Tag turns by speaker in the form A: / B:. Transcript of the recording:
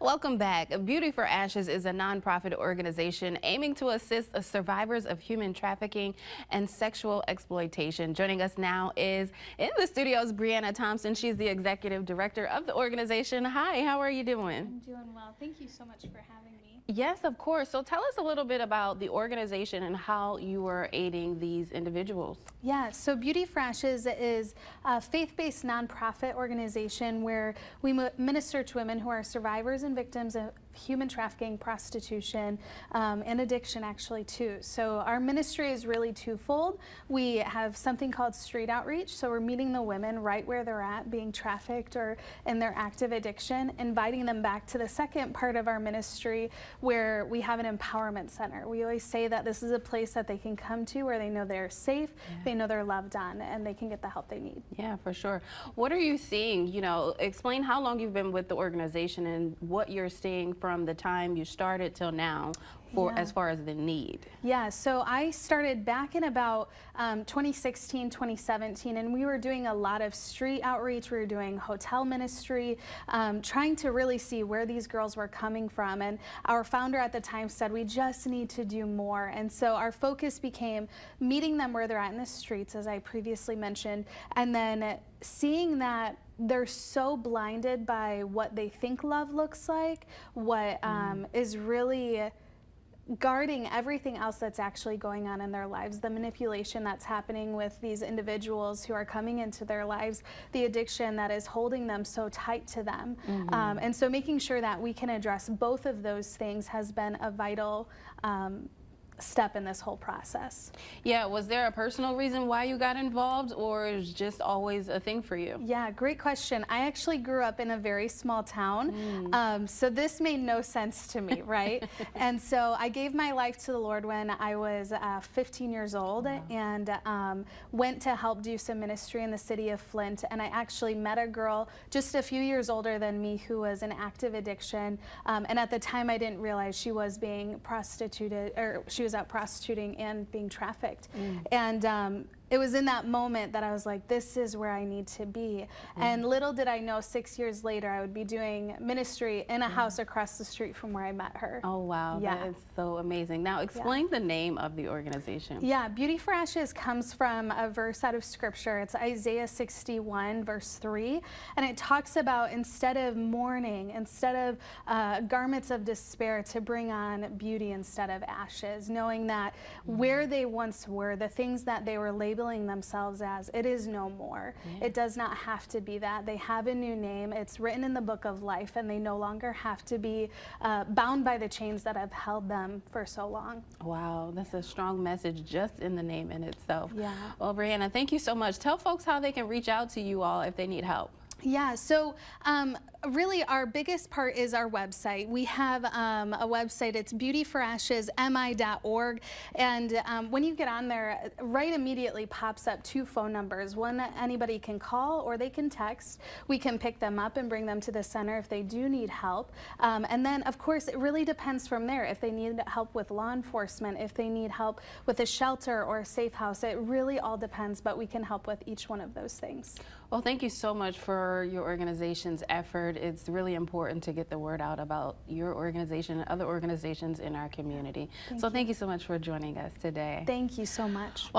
A: Welcome back. Beauty for Ashes is a nonprofit organization aiming to assist survivors of human trafficking and sexual exploitation. Joining us now is in the studios Brianna Thompson. She's the executive director of the organization. Hi, how are you doing?
B: I'm doing well. Thank you so much for having me.
A: Yes, of course. So tell us a little bit about the organization and how you are aiding these individuals.
B: Yeah, so Beauty for Ashes is a faith-based nonprofit organization where we minister to women who are survivors and victims of human trafficking, prostitution, and addiction actually too. So our ministry is really twofold. We have something called street outreach. So we're meeting the women right where they're at, being trafficked or in their active addiction, inviting them back to the second part of our ministry where we have an empowerment center. We always say that this is a place that they can come to where they know they're safe, they know they're loved on, and they can get the help they need.
A: Yeah, for sure. What are you seeing? You know, explain how long you've been with the organization and what you're seeing from the time you started till now as far as the need.
B: Yeah, so I started back in about 2016, 2017, and we were doing a lot of street outreach. We were doing hotel ministry, trying to really see where these girls were coming from. And our founder at the time said, we just need to do more. And so our focus became meeting them where they're at in the streets, as I previously mentioned, and then seeing that they're so blinded by what they think love looks like, what is really guarding everything else that's actually going on in their lives, the manipulation that's happening with these individuals who are coming into their lives, the addiction that is holding them so tight to them. And so making sure that we can address both of those things has been a vital step in this whole process.
A: Yeah, was there a personal reason why you got involved, or is just always a thing for you?
B: Yeah, great question. I actually grew up in a very small town, so this made no sense to me, right? And so I gave my life to the Lord when I was 15 years old, and went to help do some ministry in the city of Flint. And I actually met a girl just a few years older than me who was in active addiction, and at the time I didn't realize she was being prostituted, or she was out prostituting and being trafficked. And it was in that moment that I was like, this is where I need to be. And little did I know 6 years later I would be doing ministry in a house across the street from where I met her.
A: Oh wow, that is so amazing. Now explain the name of the organization.
B: Yeah, Beauty for Ashes comes from a verse out of scripture. It's Isaiah 61 verse 3, and it talks about instead of mourning, instead of garments of despair, to bring on beauty instead of ashes, knowing that where they once were, the things that they were labeling themselves as, it is no more. It does not have to be that. They have a new name. It's written in the book of life, and they no longer have to be bound by the chains that have held them for so long.
A: Wow, that's a strong message just in the name in itself.
B: Yeah.
A: Well, Brianna, thank you so much. Tell folks how they can reach out to you all if they need help.
B: Yeah, so really our biggest part is our website. We have a website, it's beautyforashesmi.org, and when you get on there, right immediately pops up two phone numbers. One that anybody can call or they can text. We can pick them up and bring them to the center if they do need help. And then of course it really depends from there. If they need help with law enforcement, if they need help with a shelter or a safe house, it really all depends, but we can help with each one of those things.
A: Well, thank you so much for your organization's effort. It's really important to get the word out about your organization and other organizations in our community. Thank you so much for joining us today.
B: Thank you so much.